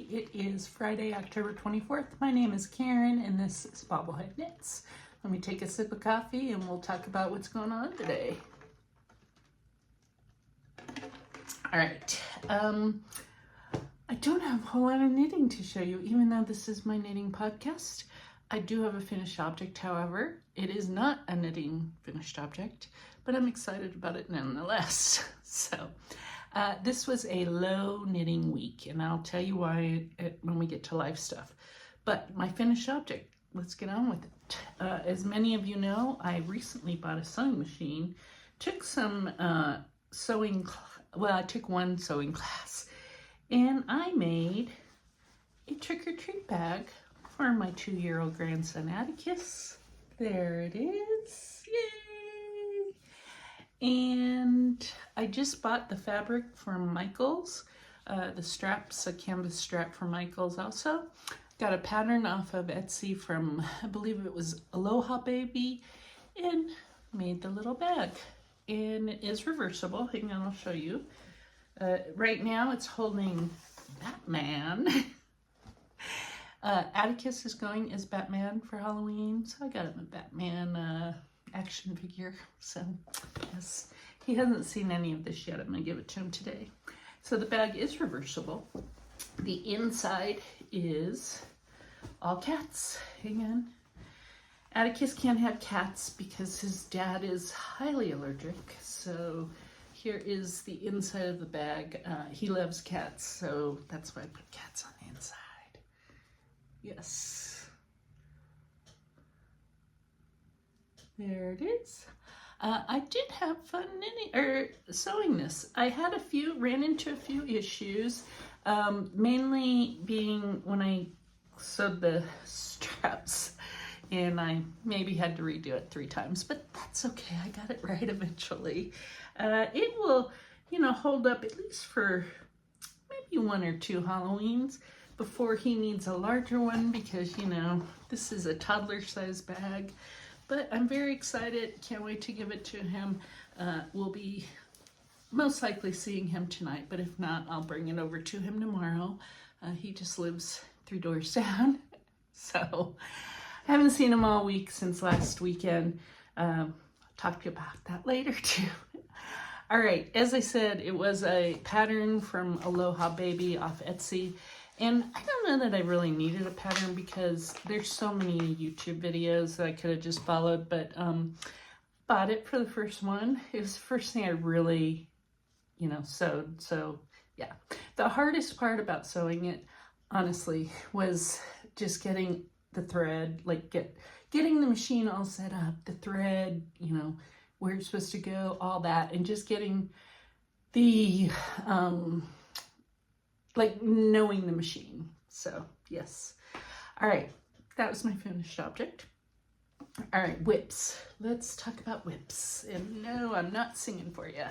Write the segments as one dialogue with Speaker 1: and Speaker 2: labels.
Speaker 1: everybody. It is Friday, October 24th. My name is Karen and this is BobbleHeadKnits. Let me take a sip of coffee and we'll talk about what's going on today. All right. I don't have a whole lot of knitting to show you, even though this is my knitting podcast. I do have a finished object, however. It is not a knitting finished object, but I'm excited about it nonetheless. So this was a low knitting week, and I'll tell you why when we get to live stuff. But my finished object, let's get on with it. As many of you know, I recently bought a sewing machine. Took some I took one sewing class, and I made a trick-or-treat bag for my 2-year-old grandson Atticus. There it is, yay! And I just bought the fabric from Michaels, the straps, a canvas strap from Michaels also. Got a pattern off of Etsy from, I believe it was Aloha Baby, and made the little bag. And it is reversible. Hang on, I'll show you. Right now it's holding Batman. Atticus is going as Batman for Halloween, so I got him a Batman action figure. So yes, he hasn't seen any of this yet. I'm gonna give it to him today. So the bag is reversible. The inside is all cats. Hang on. Atticus can't have cats because his dad is highly allergic. So here is the inside of the bag. He loves cats, so that's why I put cats on the inside. Yes. There it is. I did have fun sewing this. I had ran into a few issues, mainly being when I sewed the straps. And I maybe had to redo it 3 times, but that's okay. I got it right eventually. It will, hold up at least for maybe 1 or 2 Halloweens before he needs a larger one because, this is a toddler-sized bag. But I'm very excited. Can't wait to give it to him. We'll be most likely seeing him tonight, but if not, I'll bring it over to him tomorrow. He just lives 3 doors down, so I haven't seen him all week since last weekend. I'll talk to you about that later too. All right, as I said, it was a pattern from Aloha Baby off Etsy. And I don't know that I really needed a pattern because there's so many YouTube videos that I could have just followed, but bought it for the first one. It was the first thing I really, sewed. So yeah, the hardest part about sewing it, honestly, was just getting the thread, getting the machine all set up, the thread, where it's supposed to go, all that, and just getting the, knowing the machine. So yes. All right, that was my finished object. All right, whips. Let's talk about whips. And no, I'm not singing for you.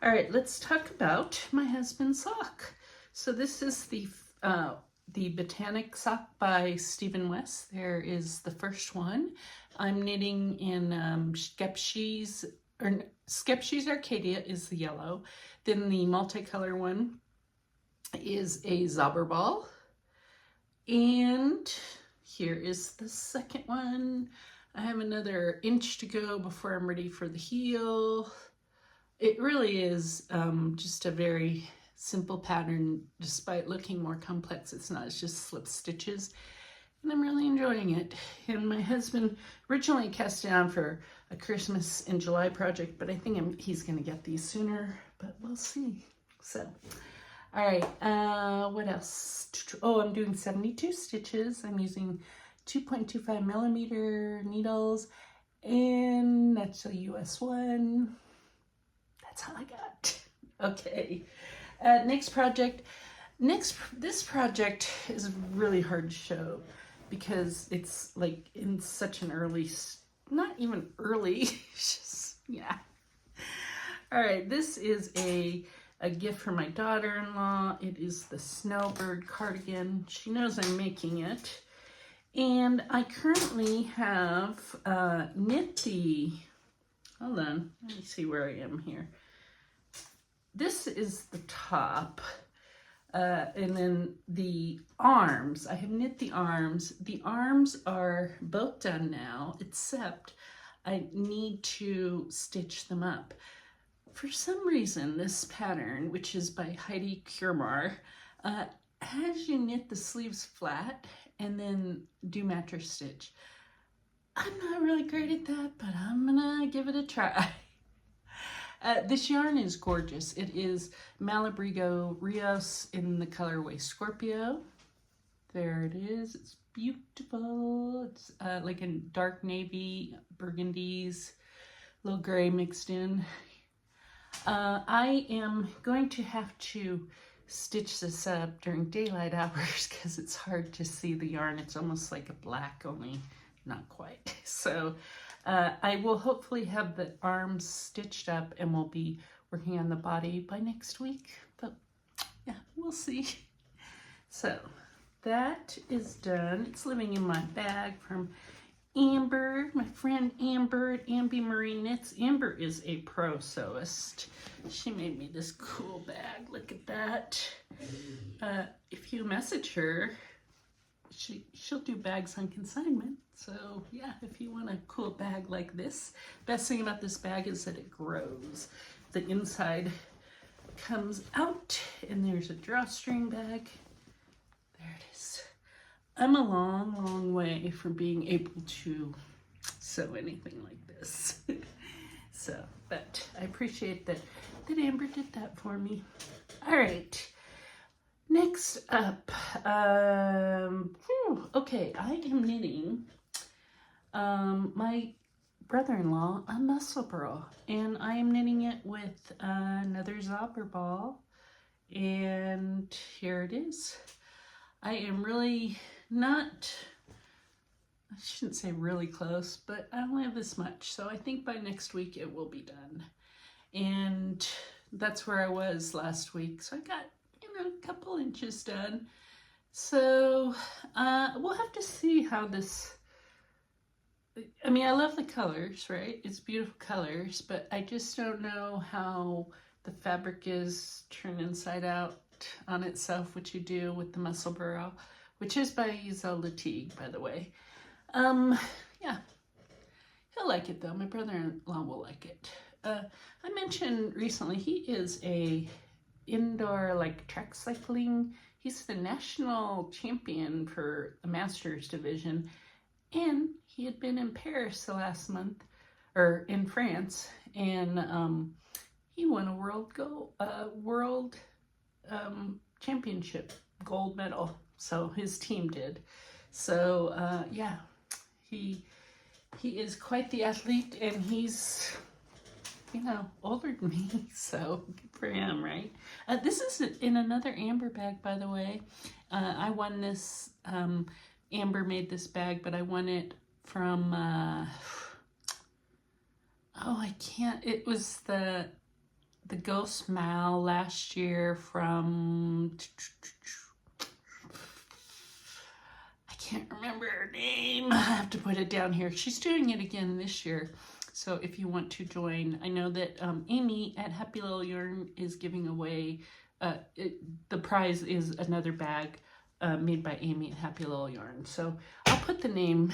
Speaker 1: All right, let's talk about my husband's sock. So this is the Botanic sock by Stephen West. There is the first one. I'm knitting in Skepsies Arcadia is the yellow. Then the multicolor one is a Zauberball. And here is the second one. I have another inch to go before I'm ready for the heel. It really is just a very simple pattern. Despite looking more complex, it's not. It's just slip stitches, and I'm really enjoying it. And my husband originally cast it on for a Christmas in July project, but I think he's gonna get these sooner, but we'll see. So all right, what else? Oh, I'm doing 72 stitches. I'm using 2.25 millimeter needles, and that's a US one. That's all I got. Okay. Next project. This project is really hard to show because it's in such an early, not even early, just, yeah. All right, this is a gift for my daughter-in-law. It is the Snowbird cardigan. She knows I'm making it. And I currently have knit the, hold on, let me see where I am here. This is the top. And then the arms, I have knit the arms. The arms are both done now, except I need to stitch them up. For some reason, this pattern, which is by Heidi Kurmar, has you knit the sleeves flat and then do mattress stitch. I'm not really great at that, but I'm gonna give it a try. This yarn is gorgeous. It is Malabrigo Rios in the colorway Scorpio. There it is. It's beautiful. It's like a dark navy, burgundies, a little gray mixed in. I am going to have to stitch this up during daylight hours because it's hard to see the yarn. It's almost like a black, only not quite. So I will hopefully have the arms stitched up and we'll be working on the body by next week. But yeah, we'll see. So that is done. It's living in my bag from Amber, my friend Amber at Amby Marie Knits. Amber is a pro sewist. She made me this cool bag. Look at that. If you message her, she'll do bags on consignment. So yeah, if you want a cool bag like this, best thing about this bag is that it grows. The inside comes out and there's a drawstring bag. There it is. I'm a long, long way from being able to sew anything like this. So, but I appreciate that Amber did that for me. All right. Next up, okay, I am knitting my brother-in-law a muscle burl, and I am knitting it with another Zobber ball, and here it is. I am really not, I shouldn't say really close, but I only have this much, so I think by next week it will be done. And that's where I was last week, so I got a couple inches done. So we'll have to see how this, I mean, I love the colors, right? It's beautiful colors, but I just don't know how the fabric is turned inside out on itself, which you do with the muscle burl, which is by Zelda Teague, by the way. Yeah, he'll like it though. My brother-in-law will like it. I mentioned recently he is a indoor like track cycling. He's the national champion for the Masters division, and he had been in Paris the last month, or in France, and he won a world championship gold medal. So his team did. So yeah, he is quite the athlete, and he's, you know, older than me, so good for him, right? This is in another Amber bag, by the way. I won this, Amber made this bag, but I won it from, it was the Ghost Mal last year from, I can't remember her name. I have to put it down here. She's doing it again this year. So if you want to join, I know that Amy at Happy Little Yarn is giving away, the prize is another bag made by Amy at Happy Little Yarn. So I'll put the name,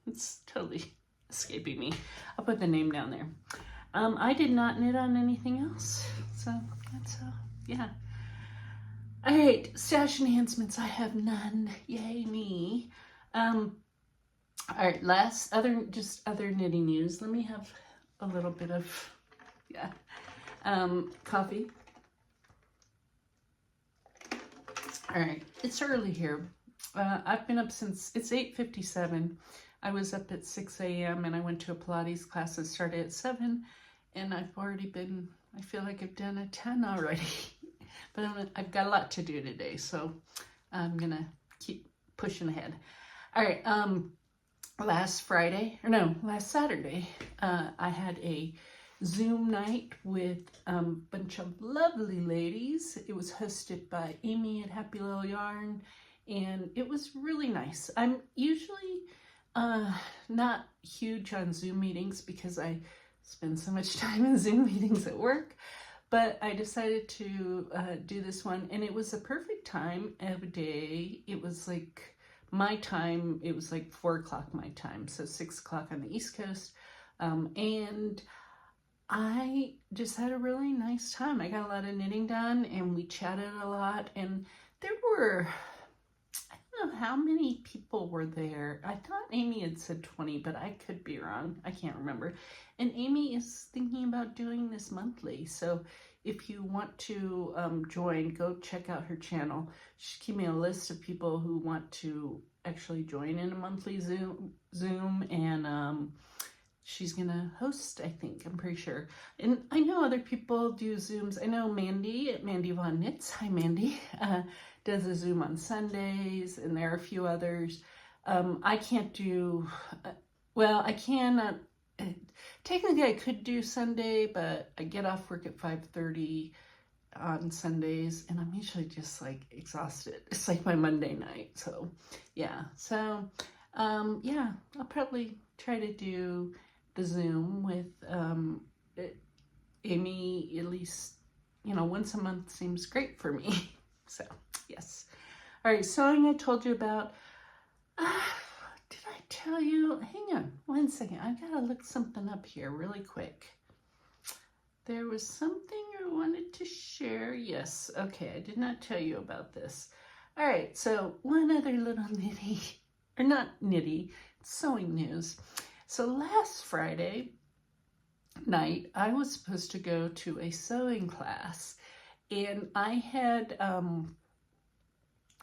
Speaker 1: it's totally escaping me. I'll put the name down there. I did not knit on anything else. So that's, yeah. All right, stash enhancements, I have none. Yay me. All right, other knitting news. Let me have a little bit of, yeah, coffee. All right, it's early here. I've been up since, it's 8:57. I was up at 6 a.m. and I went to a Pilates class that started at 7, and I've already been, I feel like I've done a 10 already. But I've got a lot to do today, so I'm gonna keep pushing ahead. All right, last Saturday, I had a Zoom night with a bunch of lovely ladies. It was hosted by Amy at Happy Little Yarn, and it was really nice. I'm usually not huge on Zoom meetings because I spend so much time in Zoom meetings at work, But I decided to do this one, and it was a perfect time of day. It was like my time, it was like 4 o'clock my time, so 6 o'clock on the East Coast. And I just had a really nice time. I got a lot of knitting done, and we chatted a lot, and there were, I don't know how many people were there. I thought Amy had said 20, but I could be wrong. I can't remember. And Amy is thinking about doing this monthly. So if you want to join, go check out her channel. She's giving me a list of people who want to actually join in a monthly Zoom, and she's gonna host, I think, I'm pretty sure. And I know other people do Zooms. I know Mandy at Mandy Von Knits, hi Mandy, does a Zoom on Sundays, and there are a few others. I can't do, well, I can, technically I could do Sunday, but I get off work at 5:30 on Sundays, and I'm usually just like exhausted. It's like my Monday night, so yeah. So, yeah, I'll probably try to do the Zoom with Amy at least, you know, once a month seems great for me. So, yes. All right, sewing I told you about. Did I tell you? Hang on one second. I've got to look something up here really quick. There was something I wanted to share. Yes, okay, I did not tell you about this. All right, so one other little nitty, or not nitty, sewing news. So last Friday night, I was supposed to go to a sewing class, and I had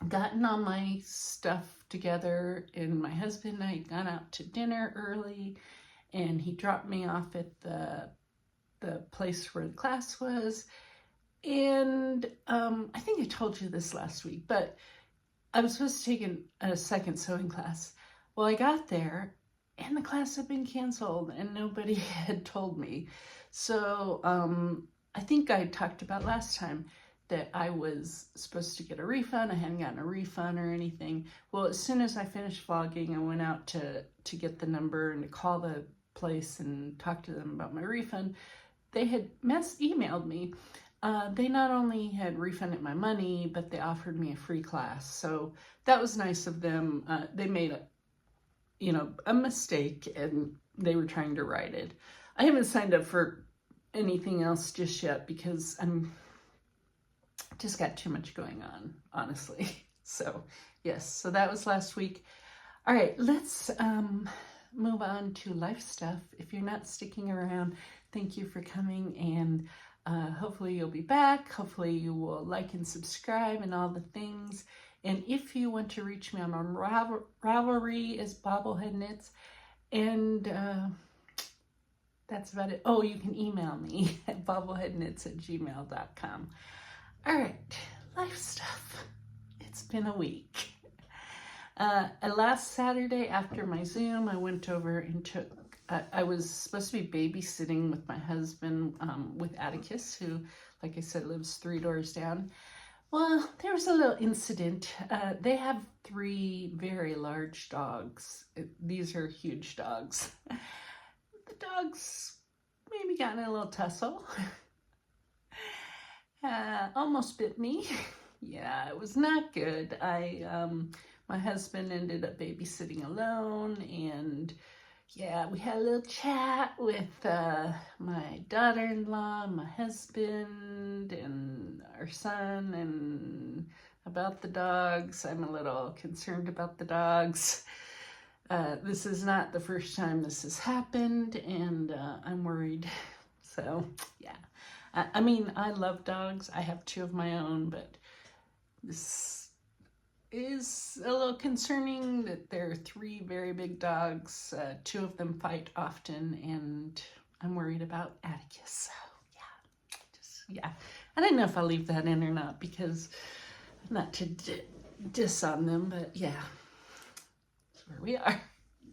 Speaker 1: gotten all my stuff together, and my husband and I had gone out to dinner early, and he dropped me off at the place where the class was. And I think I told you this last week, but I was supposed to take a second sewing class. Well, I got there, and the class had been canceled, and nobody had told me. So I think I talked about last time that I was supposed to get a refund. I hadn't gotten a refund or anything. Well, as soon as I finished vlogging, I went out to get the number and to call the place and talk to them about my refund. They had emailed me. They not only had refunded my money, but they offered me a free class. So that was nice of them. They made a mistake, and they were trying to right it. I haven't signed up for anything else just yet because I'm just got too much going on, honestly. So yes, so that was last week. All right, let's move on to life stuff. If you're not sticking around, thank you for coming, and hopefully you'll be back. Hopefully you will like and subscribe and all the things. And if you want to reach me, I'm on Ravelry as BobbleHeadKnits, and that's about it. Oh, you can email me at bobbleheadknits@gmail.com. All right, life stuff. It's been a week. Last Saturday after my Zoom, I went over and I was supposed to be babysitting with my husband, with Atticus, who, like I said, lives 3 doors down. Well, there was a little incident. They have 3 very large dogs. These are huge dogs. The dogs maybe got in a little tussle. Almost bit me. Yeah, it was not good. My husband ended up babysitting alone, and yeah, we had a little chat with my daughter-in-law, my husband, and our son, and about the dogs. I'm a little concerned about the dogs. This is not the first time this has happened, and I'm worried. So, yeah. I mean, I love dogs. I have 2 of my own, but this is a little concerning that there are 3 very big dogs. 2 of them fight often, and I'm worried about Atticus. So, yeah. I don't know if I'll leave that in or not, because not to diss on them, but yeah, that's where we are.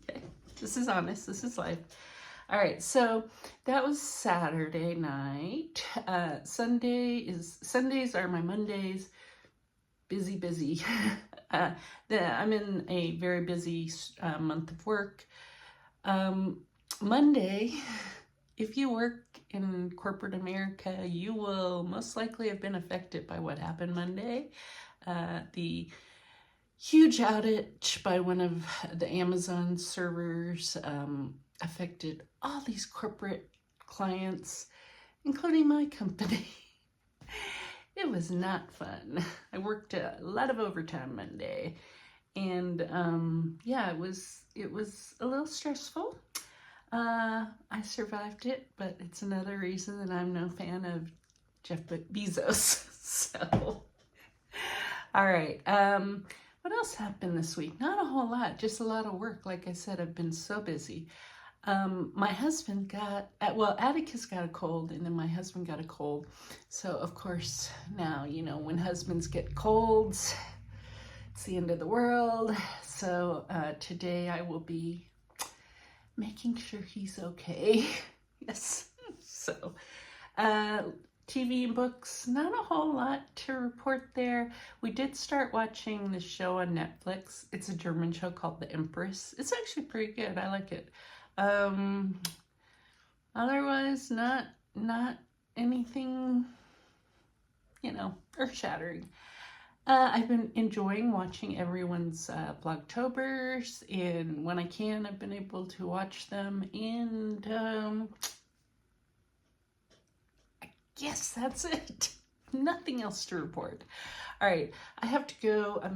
Speaker 1: Okay, this is honest. This is life. All right, so that was Saturday night. Sundays are my Mondays. Busy. I'm in a very busy month of work. Monday, if you work in corporate America, you will most likely have been affected by what happened Monday. The huge outage by one of the Amazon servers affected all these corporate clients, including my company. It was not fun. I worked a lot of overtime Monday, and yeah, it was a little stressful. I survived it, but it's another reason that I'm no fan of Jeff Bezos. So, all right. What else happened this week? Not a whole lot, just a lot of work. Like I said, I've been so busy. My husband got, well, Atticus got a cold, and then my husband got a cold. So, of course, now, you know, when husbands get colds, it's the end of the world. So, today I will be making sure he's okay. Yes. So, TV and books, not a whole lot to report there. We did start watching the show on Netflix. It's a German show called The Empress. It's actually pretty good. I like it. Otherwise, not anything, you know, earth-shattering. I've been enjoying watching everyone's Blogtobers, and when I can, I've been able to watch them, and I guess that's it. Nothing else to report. All right, I have to go. I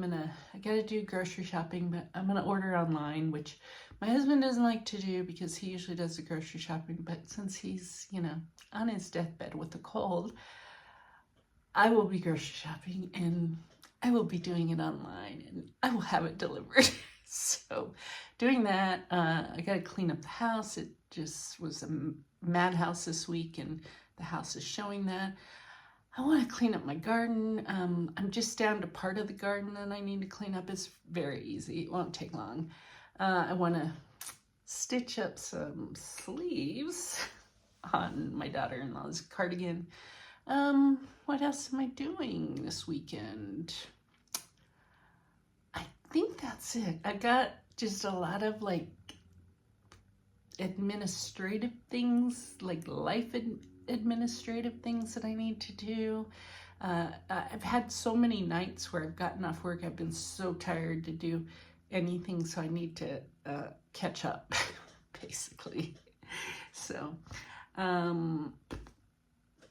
Speaker 1: gotta do grocery shopping, but I'm gonna order online, which my husband doesn't like to do because he usually does the grocery shopping, but since he's, you know, on his deathbed with a cold, I will be grocery shopping, and I will be doing it online, and I will have it delivered. So doing that, I got to clean up the house. It just was a madhouse this week, and the house is showing that. I want to clean up my garden. I'm just down to part of the garden that I need to clean up. It's very easy. It won't take long. I want to stitch up some sleeves on my daughter-in-law's cardigan. What else am I doing this weekend? I think that's it. I got just a lot of like administrative things, like life administrative things that I need to do. I've had so many nights where I've gotten off work. I've been so tired to do anything, so I need to catch up, basically. So,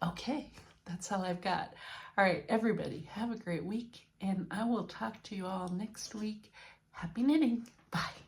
Speaker 1: okay. That's all I've got. All right, everybody, have a great week, and I will talk to you all next week. Happy knitting. Bye.